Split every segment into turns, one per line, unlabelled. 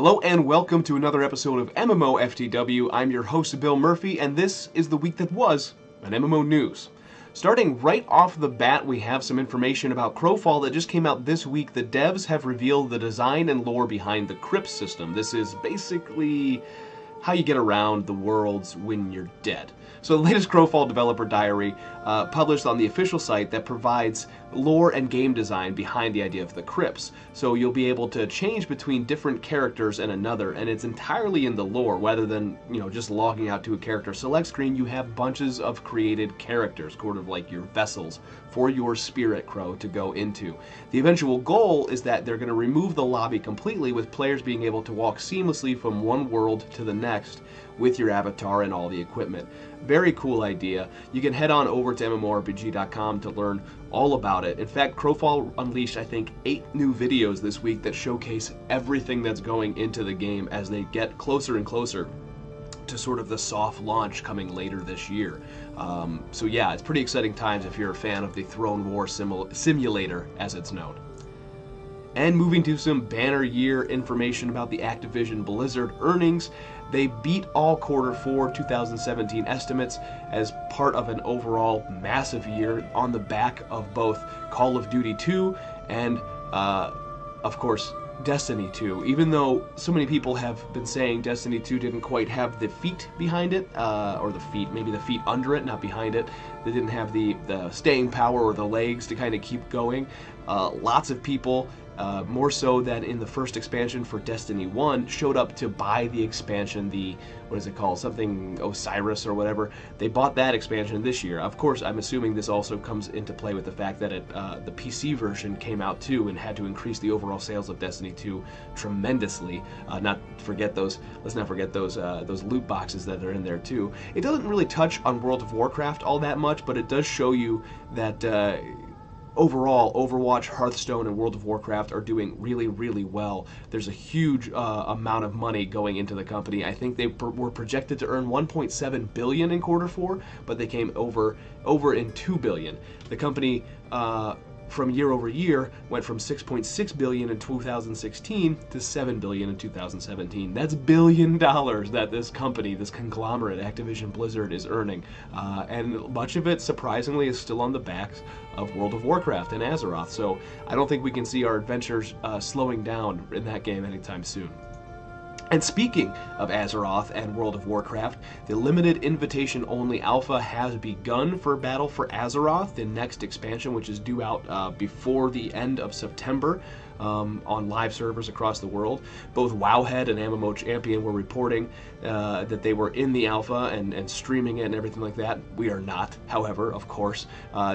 Hello and welcome to another episode of MMOFTW. I'm your host, Bill Murphy, and this is the week that was an MMO news. Starting right off the bat, we have some information about Crowfall that just came out this week. The devs have revealed the design and lore behind the crypt system. This is basically how you get around the worlds when you're dead. So the latest Crowfall developer diary published on the official site that provides lore and game design behind the idea of the crypts. So you'll be able to change between different characters and another, and it's entirely in the lore rather than, just logging out to a character select screen. You have bunches of created characters, sort of like your vessels for your spirit crow to go into. The eventual goal is that they're going to remove the lobby completely, with players being able to walk seamlessly from one world to the next with your avatar and all the equipment. Very cool idea. You can head on over to MMORPG.com to learn all about it. In fact, Crowfall unleashed, I think, 8 new videos this week that showcase everything that's going into the game as they get closer and closer to sort of the soft launch coming later this year. So yeah, it's pretty exciting times if you're a fan of the Throne War simulator, as it's known. And moving to some banner year information about the Activision Blizzard earnings, they beat all Q4 2017 estimates as part of an overall massive year on the back of both Call of Duty 2 and, of course, Destiny 2. Even though so many people have been saying Destiny 2 didn't quite have the feet behind it, or the feet, maybe the feet under it, not behind it. They didn't have the staying power or the legs to kind of keep going. Lots of people, more so than in the first expansion for Destiny 1, showed up to buy the expansion, what is it called, something Osiris or whatever. They bought that expansion this year. Of course, I'm assuming this also comes into play with the fact that the PC version came out too and had to increase the overall sales of Destiny 2 tremendously. Let's not forget those loot boxes that are in there too. It doesn't really touch on World of Warcraft all that much, but it does show you that overall, Overwatch, Hearthstone, and World of Warcraft are doing really, really well. There's a huge amount of money going into the company. I think they were projected to earn $1.7 billion in Q4, but they came over in $2 billion. The company, from year over year, went from $6.6 billion in 2016 to $7 billion in 2017. That's $1 billion that this company, this conglomerate, Activision Blizzard, is earning. And much of it, surprisingly, is still on the backs of World of Warcraft and Azeroth. So I don't think we can see our adventures slowing down in that game anytime soon. And speaking of Azeroth and World of Warcraft, the limited invitation-only alpha has begun for Battle for Azeroth, the next expansion, which is due out before the end of September on live servers across the world. Both Wowhead and MMO Champion were reporting that they were in the alpha and streaming it and everything like that. We are not, however, of course.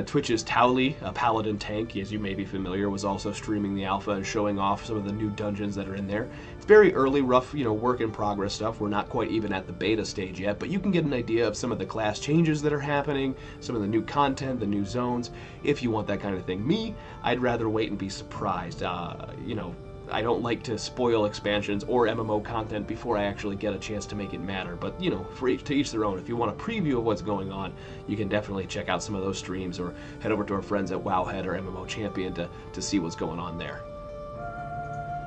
Twitch's Towley, a paladin tank, as you may be familiar, was also streaming the alpha and showing off some of the new dungeons that are in there. It's very early, rough, work in progress stuff. We're not quite even at the beta stage yet, but you can get an idea of some of the class changes that are happening, some of the new content, the new zones, if you want that kind of thing. Me, I'd rather wait and be surprised. I don't like to spoil expansions or MMO content before I actually get a chance to make it matter. But, to each their own. If you want a preview of what's going on, you can definitely check out some of those streams or head over to our friends at Wowhead or MMO Champion to see what's going on there.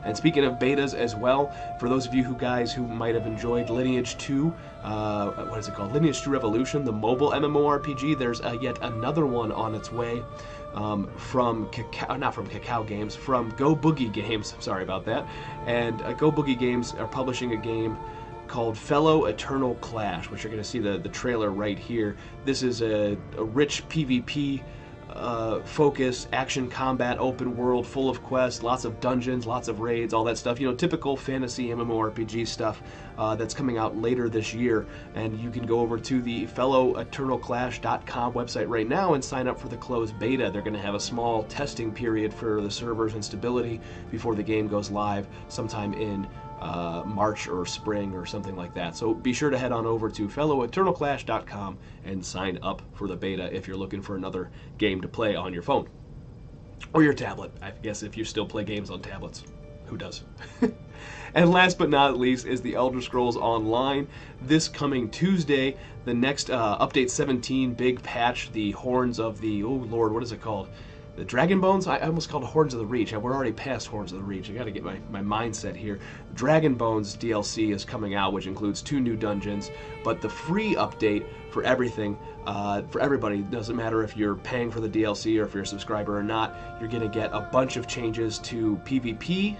And speaking of betas as well, for those of you who might have enjoyed Lineage 2, what is it called? Lineage 2 Revolution, the mobile MMORPG, there's yet another one on its way from Cacao Games, from Go Boogie Games, sorry about that. And Go Boogie Games are publishing a game called Fellow Eternal Clash, which you're going to see the trailer right here. This is a rich PvP focus, action combat, open world, full of quests, lots of dungeons, lots of raids, all that stuff. Typical fantasy MMORPG stuff that's coming out later this year. And you can go over to the FellowEternalClash.com website right now and sign up for the closed beta. They're going to have a small testing period for the servers and stability before the game goes live sometime in March or spring or something like that. So be sure to head on over to FellowEternalClash.com and sign up for the beta if you're looking for another game to play on your phone. Or your tablet, I guess, if you still play games on tablets. Who does? And last but not least is the Elder Scrolls Online. This coming Tuesday, the next Update 17 big patch, the Horns of the, oh lord, what is it called? the Dragonbones. I almost called it Horns of the Reach. We're already past Horns of the Reach. I got to get my mindset here. Dragonbones DLC is coming out, which includes 2 new dungeons, but the free update for everything, for everybody, doesn't matter if you're paying for the DLC or if you're a subscriber or not, you're going to get a bunch of changes to PvP,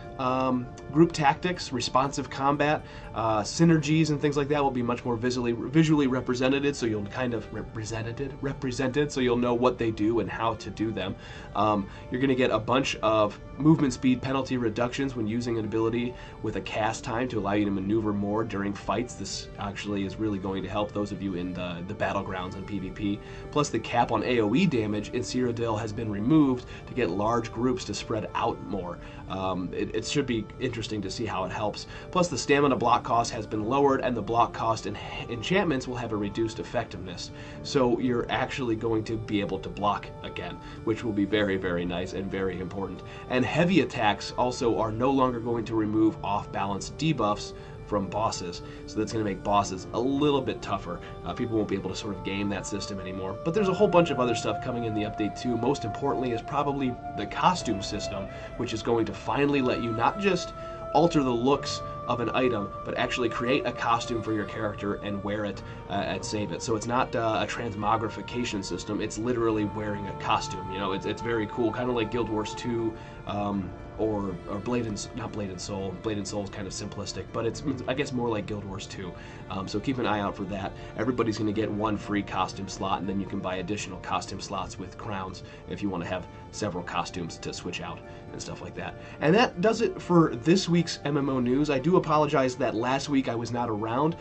group tactics, responsive combat, synergies and things like that will be much more visually represented, so you'll kind of represented, so you'll know what they do and how to do them. You're going to get a bunch of movement speed penalty reductions when using an ability with a cast time to allow you to maneuver more during fights. This actually is really going to help those of you in the battlegrounds and PvP. Plus, the cap on AoE damage in Cyrodiil has been removed to get large groups to spread out more. It should be interesting to see how it helps. Plus, the stamina block cost has been lowered, and the block cost in enchantments will have a reduced effectiveness. So you're actually going to be able to block again, which will be very, very nice and very important. And heavy attacks also are no longer going to remove off-balance debuffs from bosses, so that's going to make bosses a little bit tougher. People won't be able to sort of game that system anymore. But there's a whole bunch of other stuff coming in the update too. Most importantly is probably the costume system, which is going to finally let you not just alter the looks of an item, but actually create a costume for your character and wear it and save it. So it's not a transmogrification system, it's literally wearing a costume. You know, it's very cool, kind of like Guild Wars 2 or not Blade and Soul. Blade and Soul is kind of simplistic, but it's, I guess, more like Guild Wars 2. So keep an eye out for that. Everybody's going to get 1 free costume slot, and then you can buy additional costume slots with crowns if you want to have several costumes to switch out and stuff like that. And that does it for this week's MMO news. I do apologize that last week I was not around.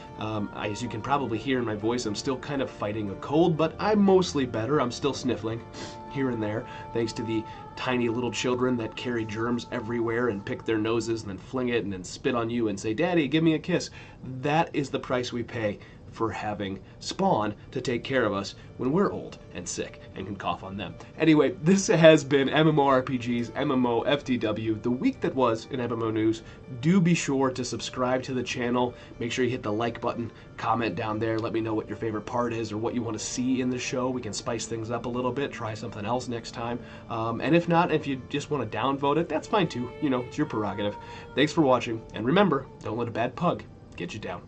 As you can probably hear in my voice, I'm still kind of fighting a cold, but I'm mostly better. I'm still sniffling here and there, thanks to the tiny little children that carry germs everywhere and pick their noses and then fling it and then spit on you and say, "Daddy, give me a kiss." That is the price we pay for having Spawn to take care of us when we're old and sick and can cough on them. Anyway, this has been MMORPG's MMOFTW, the week that was in MMO news. Do be sure to subscribe to the channel. Make sure you hit the like button, comment down there, let me know what your favorite part is or what you want to see in the show. We can spice things up a little bit, try something else next time. And if not, if you just want to downvote it, that's fine too. You know, it's your prerogative. Thanks for watching, and remember, don't let a bad pug get you down.